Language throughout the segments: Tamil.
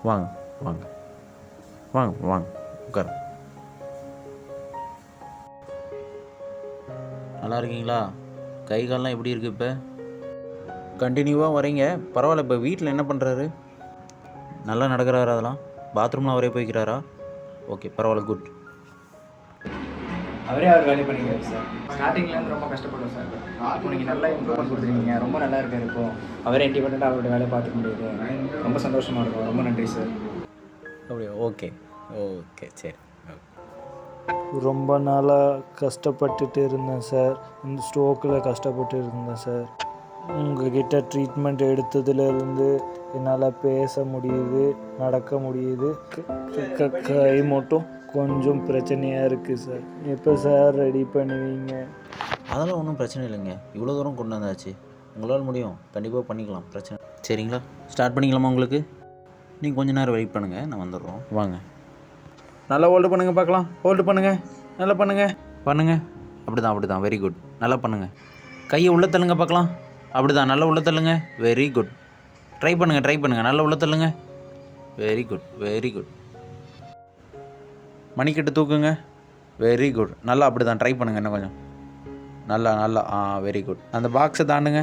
வாங்க வாங்க வாங்க வாங்க உட்காரு. நல்லா இருக்கீங்களா? கை கால்லாம் எப்படி இருக்குது? இப்போ கண்டினியூவாக வரீங்க, பரவாயில்ல. இப்போ வீட்டில் என்ன பண்ணுறாரு? நல்லா நடக்கிறாரா? அதெல்லாம் பாத்ரூம்லாம் அவரே போய்க்கிறாரா? ஓகே, பரவாயில்ல, குட். அவரே அவர் வேலையை பண்ணிக்கிறாரு சார். ஸ்டார்டிங்லேருந்து ரொம்ப கஷ்டப்படும் சார். இப்போ நீங்கள் நல்லா இம்ப்ரூவ்மெண்ட் கொடுத்துருக்கீங்க, ரொம்ப நல்லா இருக்கார். இப்போ அவரே இண்டிபெண்ட்டாக அவரோட வேலையை பார்த்துக்க முடியுது. ரொம்ப சந்தோஷமாக இருக்கும். ரொம்ப நன்றி சார். அப்படியா? ஓகே ஓகே, சரி. ரொம்ப நாளாக கஷ்டப்பட்டுட்டு இருந்தேன் சார். இந்த ஸ்ட்ரோக்கில் கஷ்டப்பட்டு இருந்தேன் சார். உங்ககிட்ட ட்ரீட்மெண்ட் எடுத்ததுலேருந்து என்னால் பேச முடியுது, நடக்க முடியுது. கை மட்டும் கொஞ்சம் பிரச்சனையாக இருக்குது சார். எப்போ சார் ரெடி பண்ணுவீங்க? அதெல்லாம் ஒன்றும் பிரச்சனை இல்லைங்க. இவ்வளோ தூரம் கொண்டு வந்தாச்சு, உங்களால் முடியும். கண்டிப்பாக பண்ணிக்கலாம், பிரச்சனை. சரிங்களா, ஸ்டார்ட் பண்ணிக்கலாமா? உங்களுக்கு நீங்கள் கொஞ்சம் நேரம் வெயிட் பண்ணுங்கள், நான் வந்துடுறோம். வாங்க, நல்லா ஹோல்டு பண்ணுங்கள் பார்க்கலாம். ஹோல்டு பண்ணுங்கள், நல்லா பண்ணுங்கள் பண்ணுங்கள். அப்படி தான், வெரி குட். நல்லா பண்ணுங்கள். கையை உள்ளே தள்ளுங்க பார்க்கலாம். அப்படி தான், நல்லா உள்ளே தள்ளுங்க. Very good. ட்ரை பண்ணுங்கள், நல்லா உள்ளே தள்ளுங்க. Very good. மணிக்கட்டு தூக்குங்க. Very good. நல்லா அப்படி தான் ட்ரை பண்ணுங்கள். இன்னும் கொஞ்சம் நல்லா வெரி குட். அந்த பாக்ஸை தாண்டுங்க.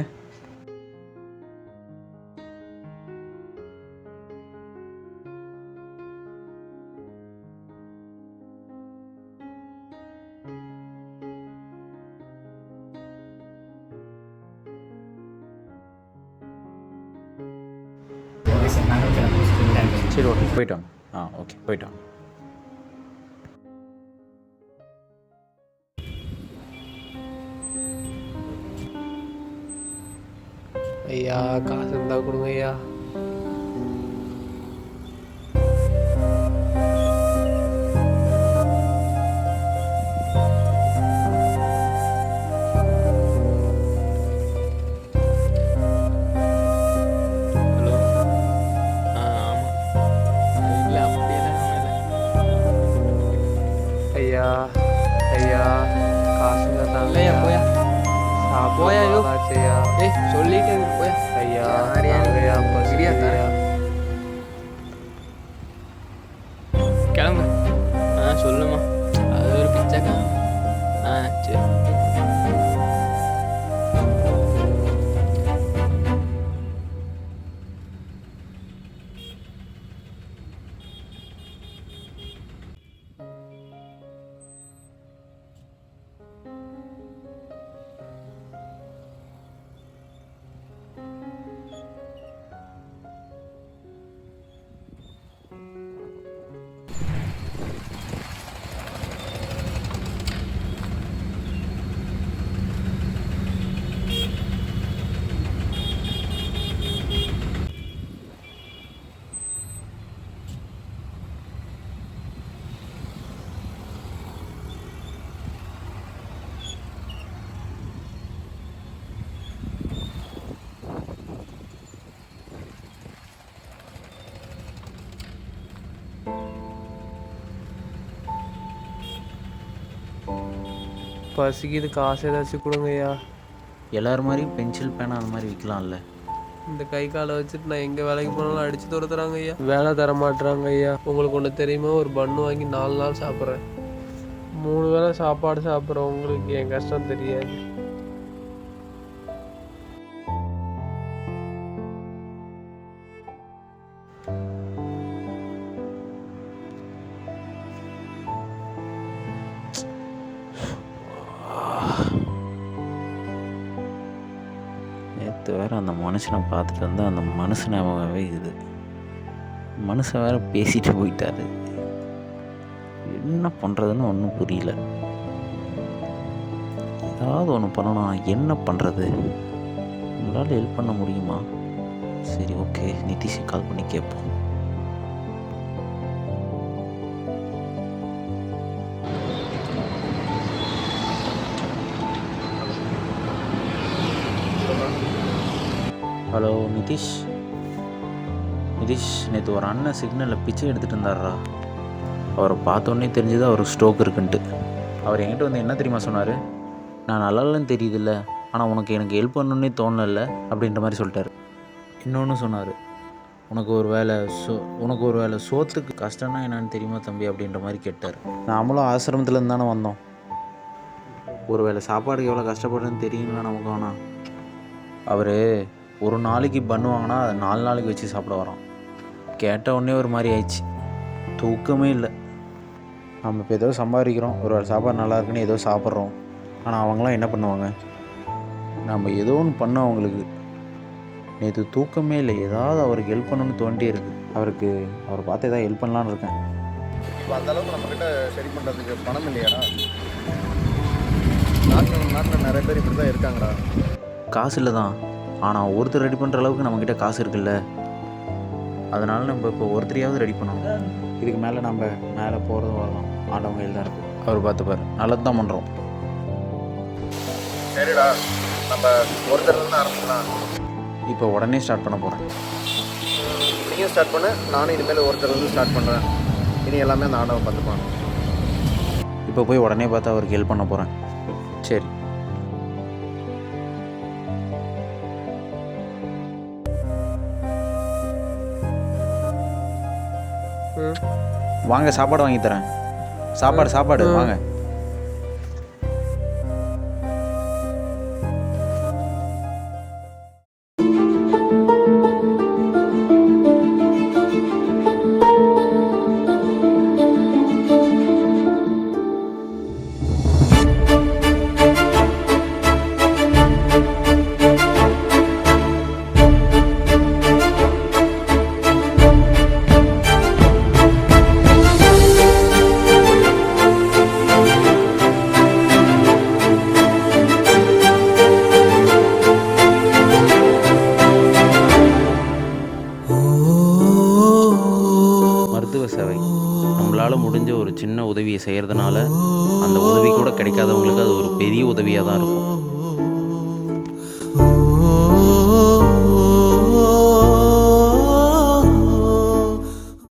ஓகே சார், நாங்கள் கிளம்புறோம். சரி, ஓகே, போயிட்டோம். ஓகே, போயிட்டோம். ஐயா, காசு இருந்தால் கொடுங்க ஐயா. ஹலோ. ஆமாம். இல்லை, அப்படியெல்லாம் ஒன்றும் இல்லை. ஐயா காசுங்க தாங்க ஐயா. போயா போயா. ஐயா சொல்லிட்டு போயா. ஐயா ஐயா பசியா தரையா. கிளம்பு. சொல்லுமா. அது ஒரு பிச்சைக்கா. சரி. பசிக்குது, காசு ஏதாச்சும் கொடுங்க ஐயா. எல்லோரும் மாதிரியும் பென்சில் பேனா அந்த மாதிரி விற்கலாம்ல. இந்த கை காலை வச்சுட்டு நான் எங்கே வேலைக்கு போனாலும் அடித்து துரத்துறாங்க ஐயா. வேலை தர மாட்டுறாங்க ஐயா. உங்களுக்கு ஒன்று தெரியுமா? ஒரு பன்னு வாங்கி 4 நாள் சாப்பிட்றேன். 3 வேளை சாப்பாடு சாப்பிட்றேன். உங்களுக்கு என் கஷ்டம் தெரியாது. நேற்று வேறு அந்த மனுஷனை பார்த்துட்டு இருந்தால் அந்த மனுஷனாகவே இது மனுஷன் வேறு பேசிட்டு போயிட்டாரு. என்ன பண்ணுறதுன்னு ஒன்றும் புரியல. ஏதாவது ஒன்று பண்ணணும். என்ன பண்ணுறது? உங்களால் ஹெல்ப் பண்ண முடியுமா? சரி, ஓகே, நிதிஷை கால் பண்ணி கேட்போம். ஹலோ நிதிஷ், நேற்று ஒரு அண்ணன் சிக்னலில் பிச்சை எடுத்துகிட்டு இருந்தாரா. அவரை பார்த்தோன்னே தெரிஞ்சது அவருக்கு ஸ்ட்ரோக் இருக்குன்ட்டு. அவர் என்கிட்ட வந்து என்ன தெரியுமா சொன்னார்? நான் நல்லா இல்லைன்னு தெரியுதில்ல, ஆனால் உனக்கு எனக்கு ஹெல்ப் பண்ணணுன்னே தோணலை அப்படின்ற மாதிரி சொல்லிட்டார். இன்னொன்று சொன்னார், உனக்கு ஒரு வேளை சோத்துக்கு கஷ்டம்னா என்னன்னு தெரியுமா தம்பி அப்படின்ற மாதிரி கேட்டார். நாமளும் ஆசிரமத்துலேருந்து தானே வந்தோம், ஒரு வேளை சாப்பாடுக்கு எவ்வளோ கஷ்டப்படுறதுன்னு தெரியுங்களா நமக்கு வேணாம். அவர் ஒரு நாளைக்கு பன்னு வாங்கினா அதை 4 நாளைக்கு வச்சு சாப்பிட வரோம். கேட்ட உடனே ஒரு மாதிரி ஆயிடுச்சு, தூக்கமே இல்லை. நம்ம இப்போ ஏதோ சம்பாதிக்கிறோம், ஒரு வேளை சாப்பாடு நல்லா இருக்குன்னு ஏதோ சாப்பிட்றோம். ஆனால் அவங்களாம் என்ன பண்ணுவாங்க, நம்ம ஏதோ ஒன்று பண்ணோம் அவங்களுக்கு. நேற்று தூக்கமே இல்லை, ஏதாவது அவருக்கு ஹெல்ப் பண்ணணும்னு தோண்டியே இருக்குது. அவரை பார்த்து ஏதாவது ஹெல்ப் பண்ணலான்னு இருக்கேன். இப்போ அந்தளவுக்கு நம்மக்கிட்ட சரி பண்ணுறதுக்கு பணம் இல்லையாடா? நாட்டில் நிறைய பேர் இப்படி தான் இருக்காங்கடா. காசு இல்லை தான், ஆனால் ஒருத்தர் ரெடி பண்ணுற அளவுக்கு நம்மக்கிட்ட காசு இருக்குல்ல. அதனால் நம்ம இப்போ ஒருத்தரையாவது ரெடி பண்ணணும். இதுக்கு மேலே நம்ம மேலே போகிறதும் வரலாம், ஆண்டவங்க கையில் தான் இருக்குது. அவர் பார்த்துப்பார், நல்லது தான் பண்ணுறோம். சரிடா, நம்ம ஒருத்தர்லேருந்து ஆரம்பிக்கலாம். இப்போ உடனே ஸ்டார்ட் பண்ண போகிறேன். நீயும் ஸ்டார்ட் பண்ண, நானும் இனிமேல் ஒருத்தர்லேருந்து ஸ்டார்ட் பண்ணுறேன். இனி எல்லாமே அந்த ஆண்டவன் பார்த்துப்பான். இப்போ போய் உடனே பார்த்து அவருக்கு ஹெல்ப் பண்ண போகிறேன். சரி, வாங்க சாப்பாடு வாங்கி தரேன். சாப்பாடு வாங்க. மருத்துவ சேவை நம்மளால் முடிஞ்ச ஒரு சின்ன உதவியை செய்கிறதுனால அந்த உதவி கூட கிடைக்காதவங்களுக்கு அது ஒரு பெரிய உதவியாக தான் இருக்கும்.